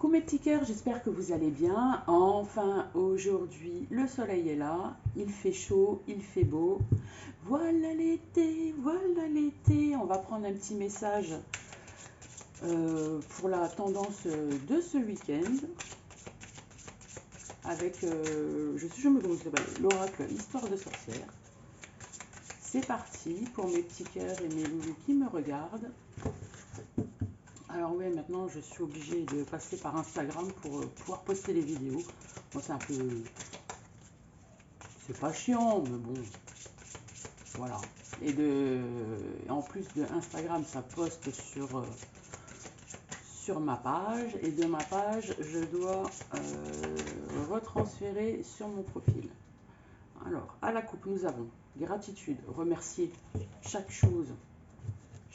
Coucou mes petits cœurs, j'espère que vous allez bien. Enfin, aujourd'hui, le soleil est là, il fait chaud, il fait beau. Voilà l'été, voilà l'été. On va prendre un petit message pour la tendance de ce week-end. Avec, je me demande l'oracle Histoire de sorcière. C'est parti pour mes petits cœurs et mes loulous qui me regardent. Alors oui, maintenant je suis obligée de passer par Instagram pour pouvoir poster les vidéos. Bon, c'est un peu... C'est pas chiant, mais bon, voilà. En plus de Instagram, ça poste sur ma page. Et de ma page, je dois retransférer sur mon profil. Alors, à la coupe, nous avons gratitude, remercier chaque chose,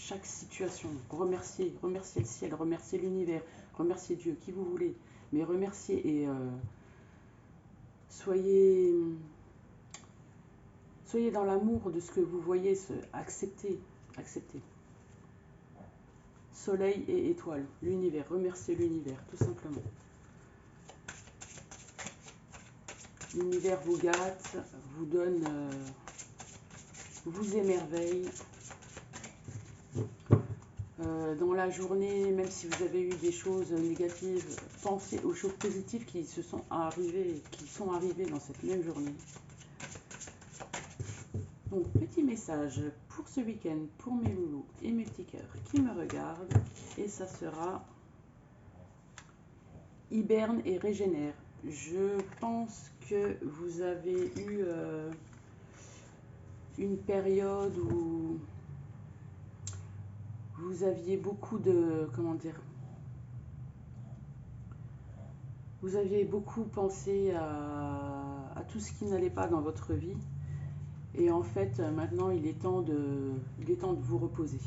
chaque situation, remercier le ciel, remercier l'univers, remercier Dieu, qui vous voulez, mais remercier et soyez dans l'amour de ce que vous voyez, acceptez. Soleil et étoile, l'univers, remerciez l'univers, tout simplement. L'univers vous gâte, vous donne, vous émerveille. Dans la journée, même si vous avez eu des choses négatives, pensez aux choses positives qui sont arrivées dans cette même journée. Donc, petit message pour ce week-end, pour mes loulous et mes petits cœurs qui me regardent. Et ça sera hiberne et régénère. Je pense que vous avez eu une période où vous aviez beaucoup de... Comment dire? Vous aviez beaucoup pensé à tout ce qui n'allait pas dans votre vie. Et en fait, maintenant, il est temps de vous reposer.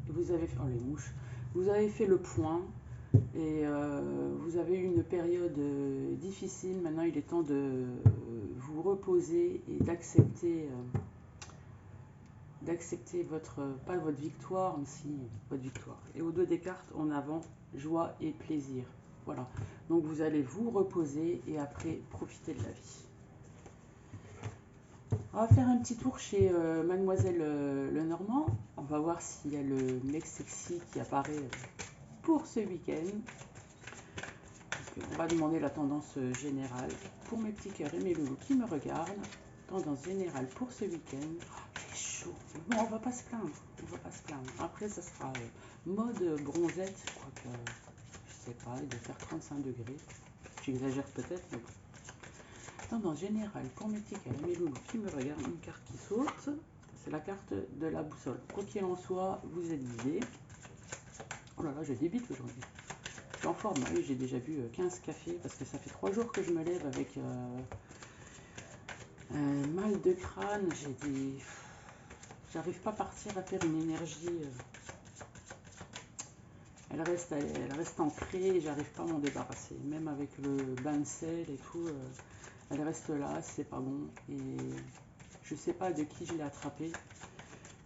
Vous avez fait, oh les mouches, vous avez fait le point et vous avez eu une période difficile. Maintenant, il est temps de vous reposer et d'accepter pas votre victoire, mais si votre victoire. Et au dos des cartes, en avant, joie et plaisir. Voilà. Donc vous allez vous reposer et après profiter de la vie. On va faire un petit tour chez Mademoiselle Lenormand. On va voir s'il y a le mec sexy qui apparaît pour ce week-end. On va demander la tendance générale pour mes petits cœurs et mes loulous qui me regardent. Tendance générale pour ce week-end. Oh, il est chaud. Bon, on va pas se plaindre. Après, ça sera mode bronzette. Quoique, je sais pas, il doit faire 35 degrés. J'exagère peut-être, mais bon. Tendance générale pour mes petits cœurs et mes loulous qui me regardent. Une carte qui saute. C'est la carte de la boussole. Quoi qu'il en soit, vous êtes guidés. Oh là là, je débite aujourd'hui. Je suis en forme, oui, j'ai déjà bu 15 cafés parce que ça fait 3 jours que je me lève avec mal de crâne. J'arrive pas à partir à faire une énergie. Elle reste ancrée et j'arrive pas à m'en débarrasser. Même avec le bain de sel et tout, elle reste là, c'est pas bon. Et je sais pas de qui je l'ai attrapée.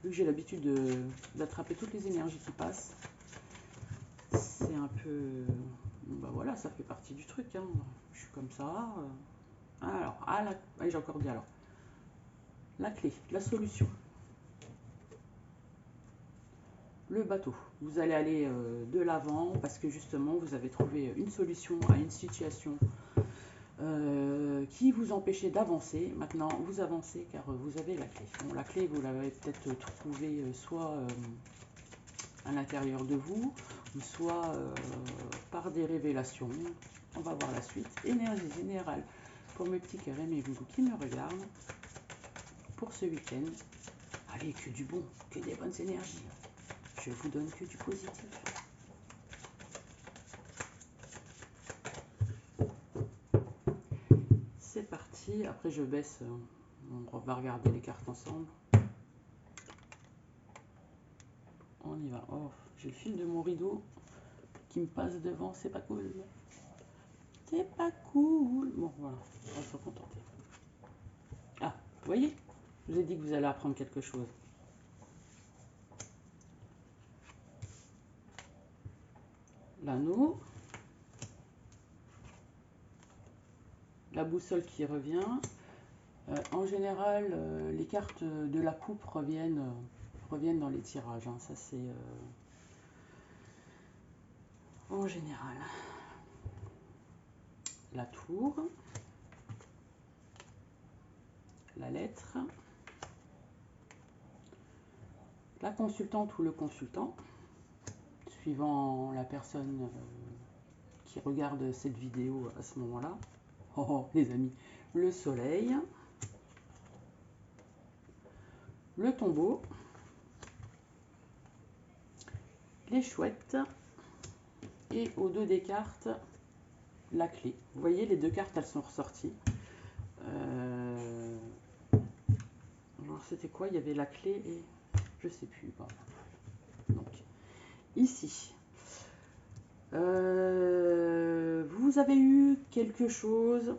Vu que j'ai l'habitude d'attraper toutes les énergies qui passent, c'est un peu... Bah voilà, ça fait partie du truc. Hein. Je suis comme ça. Alors, j'ai encore dit alors. La clé, la solution. Le bateau. Vous allez aller de l'avant parce que justement, vous avez trouvé une solution à une situation qui vous empêchait d'avancer. Maintenant, vous avancez car vous avez la clé. Bon, la clé, vous l'avez peut-être trouvée soit à l'intérieur de vous, ou soit par des révélations. On va voir la suite. Énergie générale pour mes petits cœurs et mes loulous qui me regardent pour ce week-end. Allez, que du bon, que des bonnes énergies. Je vous donne que du positif. C'est parti. Après, je baisse. On va regarder les cartes ensemble. On y va. Oh, j'ai le fil de mon rideau qui me passe devant. C'est pas cool. C'est pas cool. Bon, voilà. On va se contenter. Ah, vous voyez? Je vous ai dit que vous allez apprendre quelque chose. L'anneau. la boussole qui revient. En général, les cartes de la coupe reviennent dans les tirages. Hein. Ça, c'est en général. La tour, la lettre, la consultante ou le consultant, suivant la personne qui regarde cette vidéo à ce moment-là. Oh, les amis, le soleil, le tombeau, les chouettes et au dos des cartes, la clé. Vous voyez, les deux cartes, elles sont ressorties. Alors, c'était quoi? Il y avait la clé et je sais plus. Bon. Donc, ici, vous avez eu quelque chose,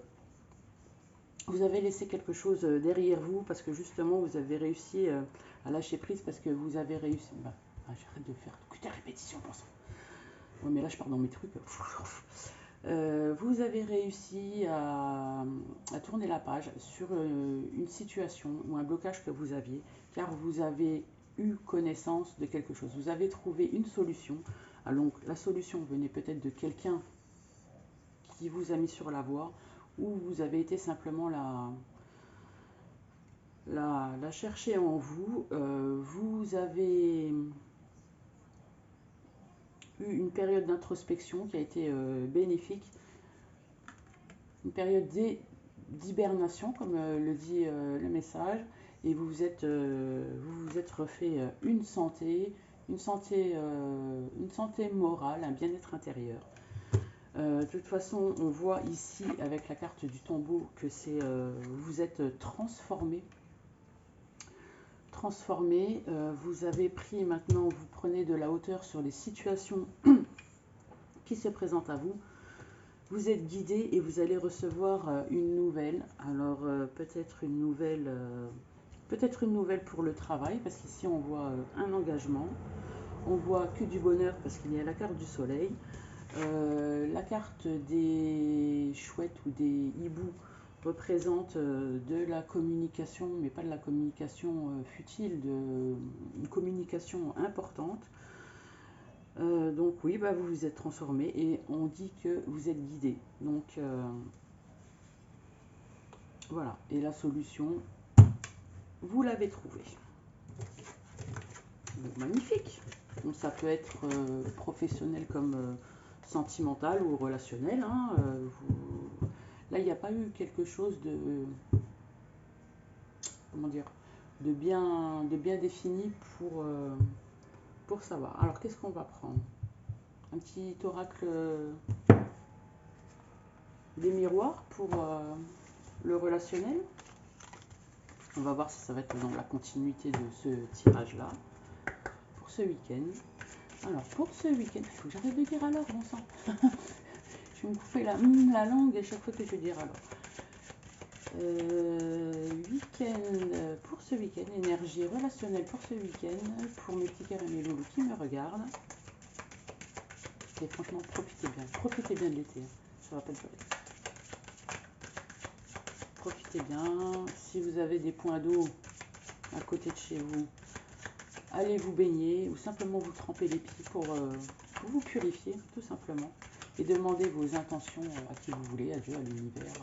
vous avez laissé quelque chose derrière vous parce que justement, vous avez réussi à lâcher prise parce que vous avez réussi. Bah, j'arrête de faire que des répétitions pour ça. Ouais, mais là, je pars dans mes trucs. Vous avez réussi à tourner la page sur une situation ou un blocage que vous aviez, car vous avez eu connaissance de quelque chose. Vous avez trouvé une solution. Alors, la solution venait peut-être de quelqu'un qui vous a mis sur la voie, ou vous avez été simplement la chercher en vous. Vous avez eu une période d'introspection qui a été bénéfique, une période d'hibernation, comme le dit le message, et vous vous êtes refait une santé morale, un bien-être intérieur. De toute façon, on voit ici avec la carte du tombeau que c'est vous êtes transformé. Vous avez pris maintenant, vous prenez de la hauteur sur les situations qui se présentent à vous. Vous êtes guidé et vous allez recevoir une nouvelle. Alors peut-être une nouvelle pour le travail, parce qu'ici on voit un engagement. On voit que du bonheur parce qu'il y a la carte du soleil. La carte des chouettes ou des hiboux représente de la communication, mais pas de la communication futile, une communication importante. Donc oui, bah, vous vous êtes transformé et on dit que vous êtes guidé. Donc voilà, et la solution, vous l'avez trouvée. Donc, magnifique. Donc ça peut être professionnel comme sentimental ou relationnel. Hein. Là, il n'y a pas eu quelque chose de, comment dire, de bien défini pour savoir. Alors, qu'est-ce qu'on va prendre? Un petit oracle des miroirs pour le relationnel. On va voir si ça va être dans la continuité de ce tirage-là. Pour ce week-end. Alors, pour ce week-end, il faut que j'arrête de dire alors, bon sang. Je vais me couper la langue à chaque fois que je vais dire alors. Week-end, pour ce week-end, énergie relationnelle pour ce week-end, pour mes petits cœurs et mes loulous qui me regardent. Et franchement, profitez bien de l'été, ça va pas durer. Profitez bien, si vous avez des points d'eau à côté de chez vous, allez vous baigner ou simplement vous tremper les pieds pour vous purifier, tout simplement. Et demandez vos intentions à qui vous voulez, à Dieu, à l'univers,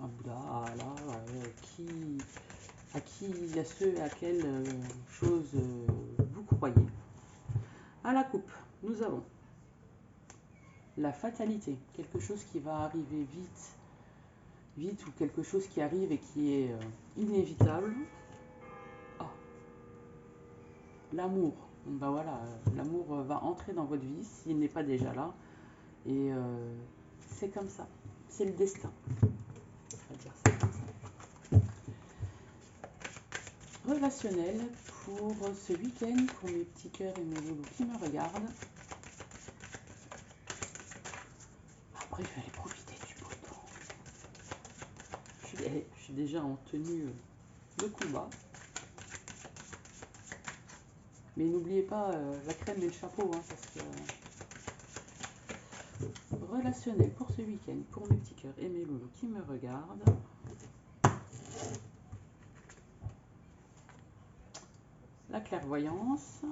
à Bouddha, à Allah, à ceux à quelle chose vous croyez. À la coupe, nous avons la fatalité, quelque chose qui va arriver vite ou quelque chose qui arrive et qui est inévitable. Ah, l'amour. Ben voilà, l'amour va entrer dans votre vie s'il n'est pas déjà là. Et c'est comme ça, c'est le destin. On va dire ça comme ça. Relationnel pour ce week-end, pour mes petits cœurs et mes loulous qui me regardent. Après, je vais aller profiter du beau temps. Je suis déjà en tenue de combat. Mais n'oubliez pas la crème et le chapeau, hein, parce que relationnel pour ce week-end, pour mes petits cœurs et mes loulous qui me regardent. La clairvoyance,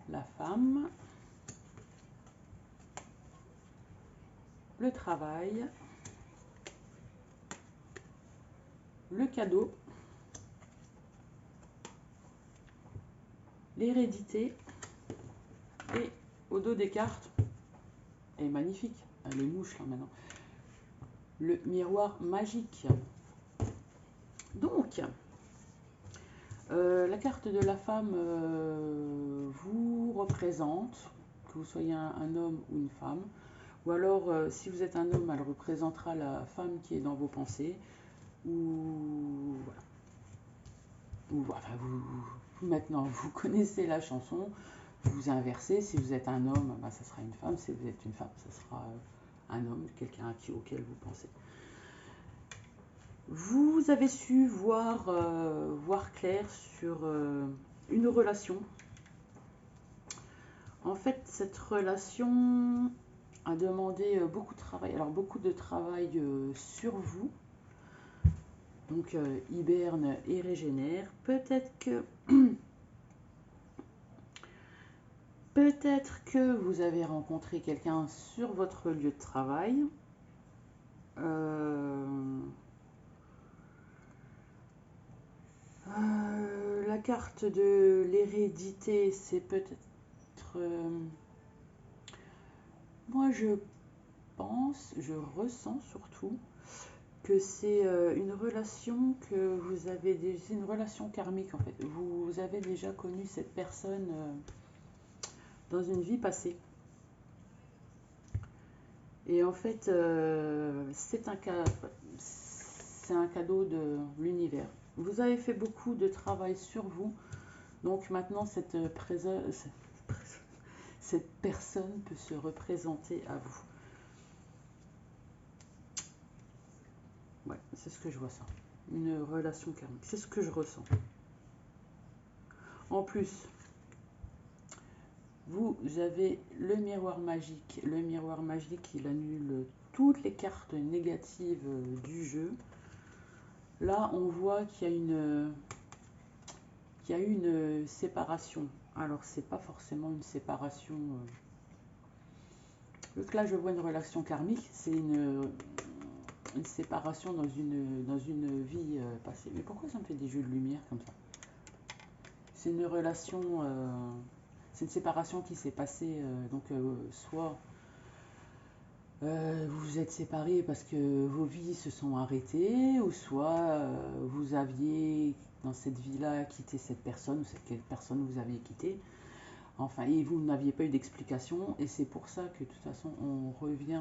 la femme, le travail, le cadeau, l'hérédité et au dos des cartes, elle est magnifique, elle est mouche là maintenant, le miroir magique. Donc, la carte de la femme vous représente, que vous soyez un homme ou une femme, ou alors si vous êtes un homme, elle représentera la femme qui est dans vos pensées, ou voilà. Enfin, maintenant vous connaissez la chanson, vous inversez, si vous êtes un homme, ben, ça sera une femme, si vous êtes une femme, ça sera un homme, quelqu'un auquel vous pensez. Vous avez su voir clair sur une relation. En fait, cette relation a demandé beaucoup de travail. Alors, beaucoup de travail sur vous. Donc, hiberne et régénère. Peut-être que vous avez rencontré quelqu'un sur votre lieu de travail. La carte de l'hérédité, c'est peut-être... moi, je pense, je ressens surtout que c'est une relation que vous avez... C'est une relation karmique, en fait. Vous avez déjà connu cette personne dans une vie passée. Et en fait, c'est un cadeau de l'univers. Vous avez fait beaucoup de travail sur vous, donc maintenant cette personne peut se représenter à vous. Ouais, c'est ce que je vois ça. Une relation karmique, c'est ce que je ressens. En plus, vous avez le miroir magique. Le miroir magique, il annule toutes les cartes négatives du jeu. Là, on voit qu'il y a une séparation. Alors, c'est pas forcément une séparation. Donc là, je vois une relation karmique. C'est une séparation dans une vie passée. Mais pourquoi ça me fait des jeux de lumière comme ça? C'est une relation. C'est une séparation qui s'est passée. Donc, soit vous vous êtes séparés parce que vos vies se sont arrêtées, ou soit vous aviez dans cette vie-là quitté cette personne, ou cette personne vous aviez quitté. Enfin, et vous n'aviez pas eu d'explication, et c'est pour ça que de toute façon on revient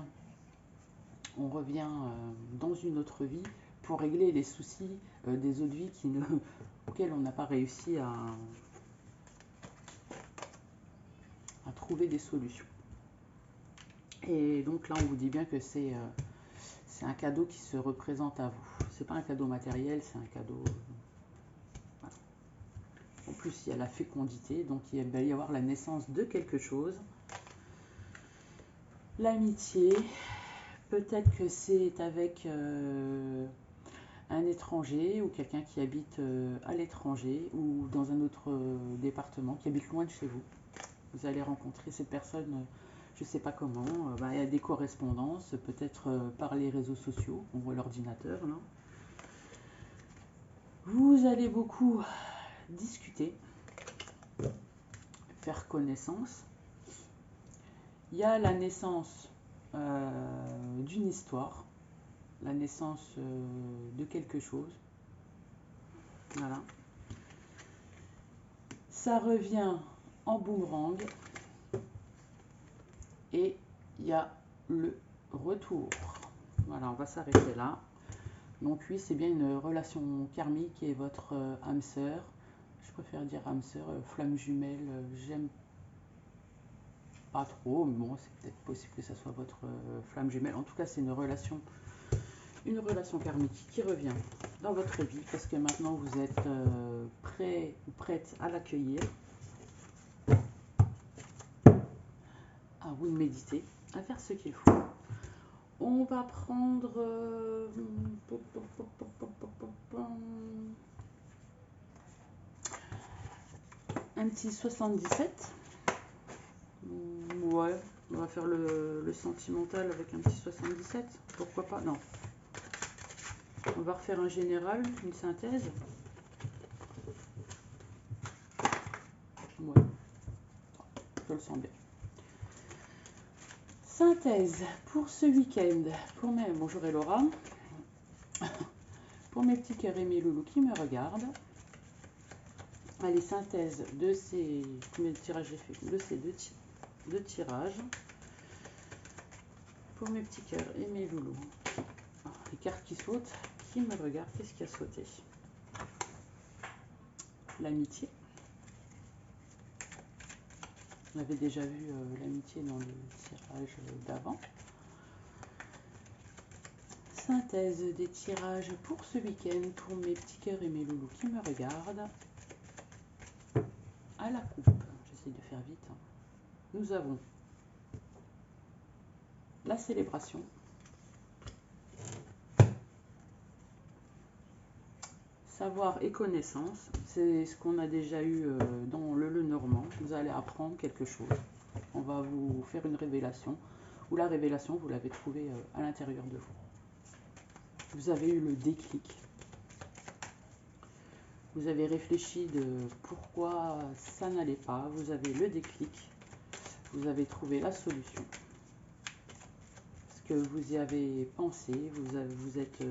dans une autre vie pour régler les soucis des autres vies auxquelles on n'a pas réussi à trouver des solutions. Et donc là, on vous dit bien que c'est un cadeau qui se représente à vous. C'est pas un cadeau matériel, c'est un cadeau... voilà. En plus, il y a la fécondité, donc il va y avoir la naissance de quelque chose. L'amitié, peut-être que c'est avec un étranger ou quelqu'un qui habite à l'étranger ou dans un autre département, qui habite loin de chez vous. Vous allez rencontrer cette personne, je ne sais pas comment, il y a des correspondances, peut-être par les réseaux sociaux, on voit l'ordinateur. Là. Vous allez beaucoup discuter, faire connaissance. Il y a la naissance d'une histoire, la naissance de quelque chose. Voilà. Ça revient en boomerang et il y a le retour. Voilà, on va s'arrêter là. Donc oui, c'est bien une relation karmique et votre âme sœur. Je préfère dire âme sœur, flamme jumelle, j'aime pas trop, mais bon, c'est peut-être possible que ça soit votre flamme jumelle. En tout cas, c'est une relation karmique qui revient dans votre vie parce que maintenant vous êtes prêt ou prête à l'accueillir. vous de méditer, à faire ce qu'il faut. On va prendre un petit 77. Ouais, on va faire le sentimental avec un petit 77. Pourquoi pas? Non. On va refaire un général, une synthèse. Ouais, je le sens bien. Synthèse pour ce week-end. Bonjour Elora. Pour mes petits cœurs et mes loulous qui me regardent. Allez, synthèse de ces... Combien de tirages j'ai fait? De ces deux tirages. Pour mes petits cœurs et mes loulous. Les cartes qui sautent, qui me regardent, qu'est-ce qui a sauté? L'amitié. On avait déjà vu l'amitié dans le tirage d'avant. Synthèse des tirages pour ce week-end, pour mes petits cœurs et mes loulous qui me regardent. À la coupe, j'essaie de faire vite. Nous avons la célébration. Savoir et connaissance, c'est ce qu'on a déjà eu dans le Normand. Vous allez apprendre quelque chose. On va vous faire une révélation. Ou la révélation, vous l'avez trouvée à l'intérieur de vous. Vous avez eu le déclic. Vous avez réfléchi de pourquoi ça n'allait pas. Vous avez le déclic. Vous avez trouvé la solution. Ce que vous y avez pensé, vous êtes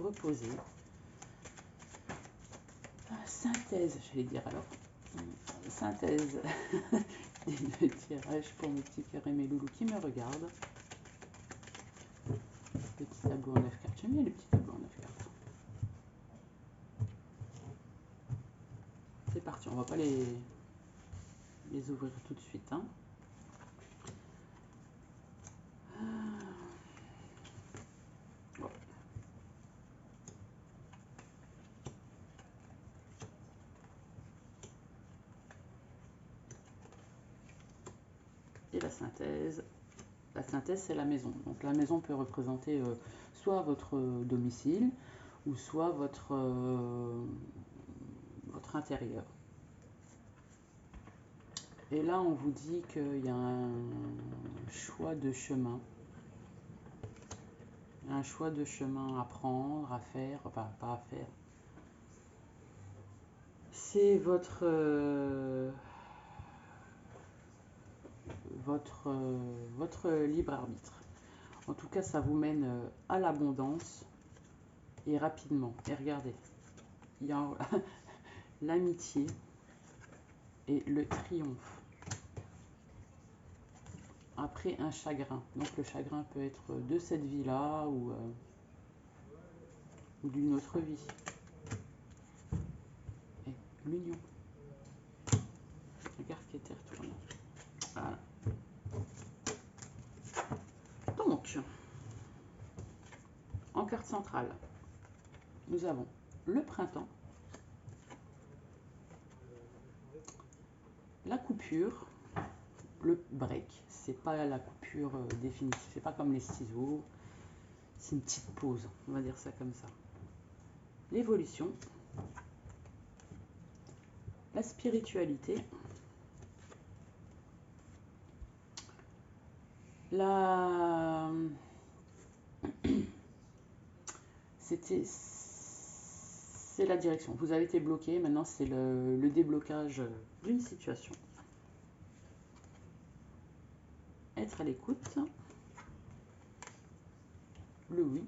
reposé. Synthèse, j'allais dire alors. Synthèse des deux tirages pour mes petits cœurs et mes loulous qui me regardent. Petit tableau en 9 cartes. J'aime bien les petits tableaux en 9 cartes. C'est parti, on va pas les ouvrir tout de suite. Hein. Bon. Et la synthèse. La synthèse, c'est la maison. Donc la maison peut représenter soit votre domicile ou soit votre intérieur. Et là, on vous dit qu'il y a un choix de chemin. Un choix de chemin à prendre, à faire, enfin pas à faire. C'est votre libre arbitre. En tout cas, ça vous mène à l'abondance et rapidement. Et regardez, il y a l'amitié et le triomphe. Après un chagrin. Donc le chagrin peut être de cette vie-là ou d'une autre vie. Et l'union. Regarde qui était retournée. Voilà. Donc, en carte centrale, nous avons le printemps, la coupure, le break. C'est pas la coupure définitive, c'est pas comme les ciseaux, c'est une petite pause, on va dire ça comme ça. L'évolution, la spiritualité, c'est la direction. Vous avez été bloqué, maintenant c'est le déblocage d'une situation. Être à l'écoute, le oui,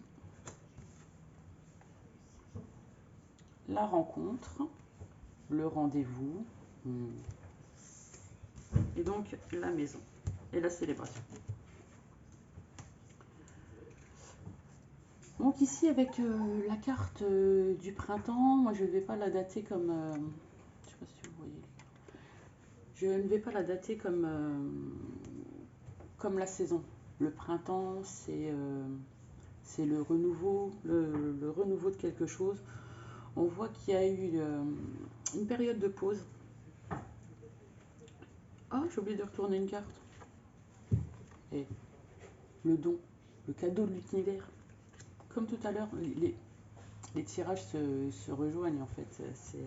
la rencontre, le rendez-vous, et donc la maison et la célébration. Donc ici avec la carte du printemps, moi je ne vais pas la dater comme, je sais pas si vous voyez, je ne vais pas la dater comme la saison. Le printemps c'est le renouveau, le renouveau de quelque chose. On voit qu'il y a eu une période de pause. Ah, j'ai oublié de retourner une carte. et le don, le cadeau de l'univers. Comme tout à l'heure, les tirages se rejoignent en fait. De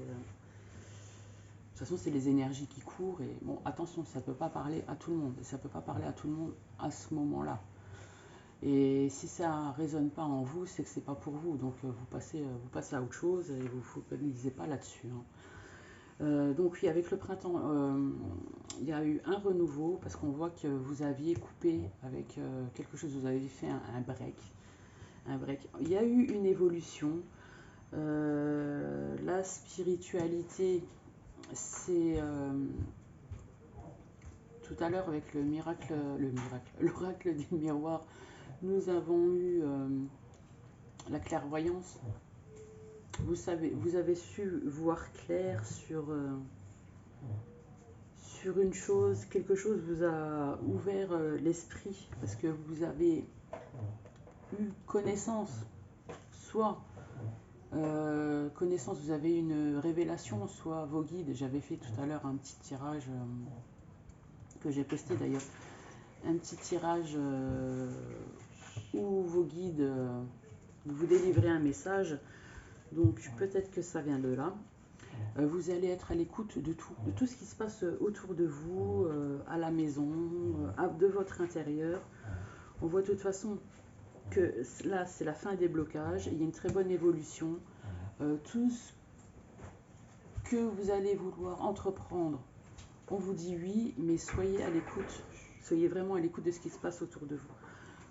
toute façon, c'est les énergies qui courent. Et bon, attention, ça ne peut pas parler à tout le monde. Et ça ne peut pas parler à tout le monde à ce moment-là. Et si ça ne résonne pas en vous, c'est que c'est pas pour vous. Donc vous passez à autre chose et vous ne vous focalisez pas là-dessus. Donc oui, avec le printemps, il y a eu un renouveau parce qu'on voit que vous aviez coupé avec quelque chose, vous avez fait un break. Un break. Il y a eu une évolution. La spiritualité, c'est tout à l'heure avec l'oracle du miroir, nous avons eu la clairvoyance. Vous avez su voir clair sur une chose, quelque chose vous a ouvert l'esprit parce que vous avez eu connaissance, soit connaissance, vous avez une révélation, soit vos guides. J'avais fait tout à l'heure un petit tirage que j'ai posté d'ailleurs, un petit tirage où vos guides vous délivrez un message. Donc peut-être que ça vient de là. Vous allez être à l'écoute de tout ce qui se passe autour de vous, à la maison, de votre intérieur. On voit de toute façon que là, c'est la fin des blocages. Il y a une très bonne évolution. Tout ce que vous allez vouloir entreprendre, on vous dit oui, mais soyez à l'écoute. Soyez vraiment à l'écoute de ce qui se passe autour de vous.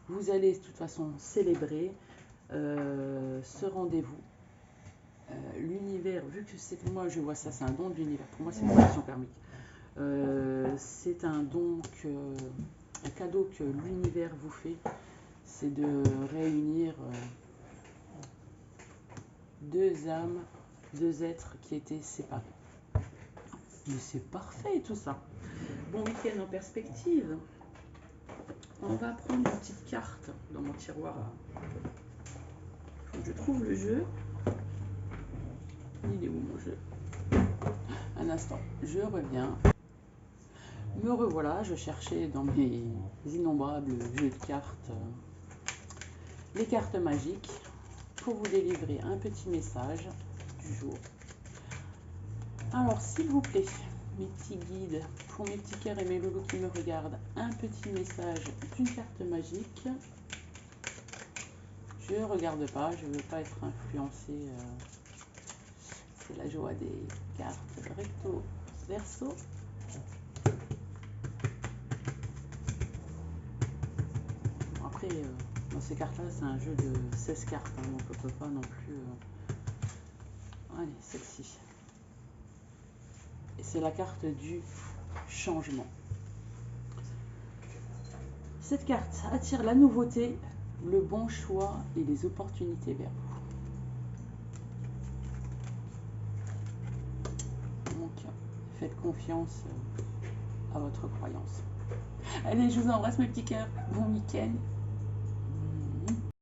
Vous allez de toute façon célébrer ce rendez-vous. L'univers, vu que c'est moi, je vois ça, c'est un don de l'univers. Pour moi, c'est une connexion karmique. C'est un don, un cadeau que l'univers vous fait, c'est de réunir deux âmes, deux êtres qui étaient séparés. Mais c'est parfait tout ça. Bon week-end en perspective. On va prendre une petite carte dans mon tiroir. Faut que je trouve le jeu. Il est où mon jeu? Un instant, je reviens. Me revoilà, je cherchais dans mes innombrables jeux de cartes les cartes magiques pour vous délivrer un petit message du jour. Alors s'il vous plaît, mes petits guides, pour mes petits cœurs et mes loulous qui me regardent, un petit message d'une carte magique. Je ne regarde pas, je ne veux pas être influencée. C'est la joie des cartes recto verso. Après, dans ces cartes-là, c'est un jeu de 16 cartes, hein, donc on ne peut pas non plus... Allez, celle-ci. Et c'est la carte du changement. Cette carte attire la nouveauté, le bon choix et les opportunités vers vous. Donc, faites confiance à votre croyance. Allez, je vous embrasse mes petits cœurs. Bon week-end.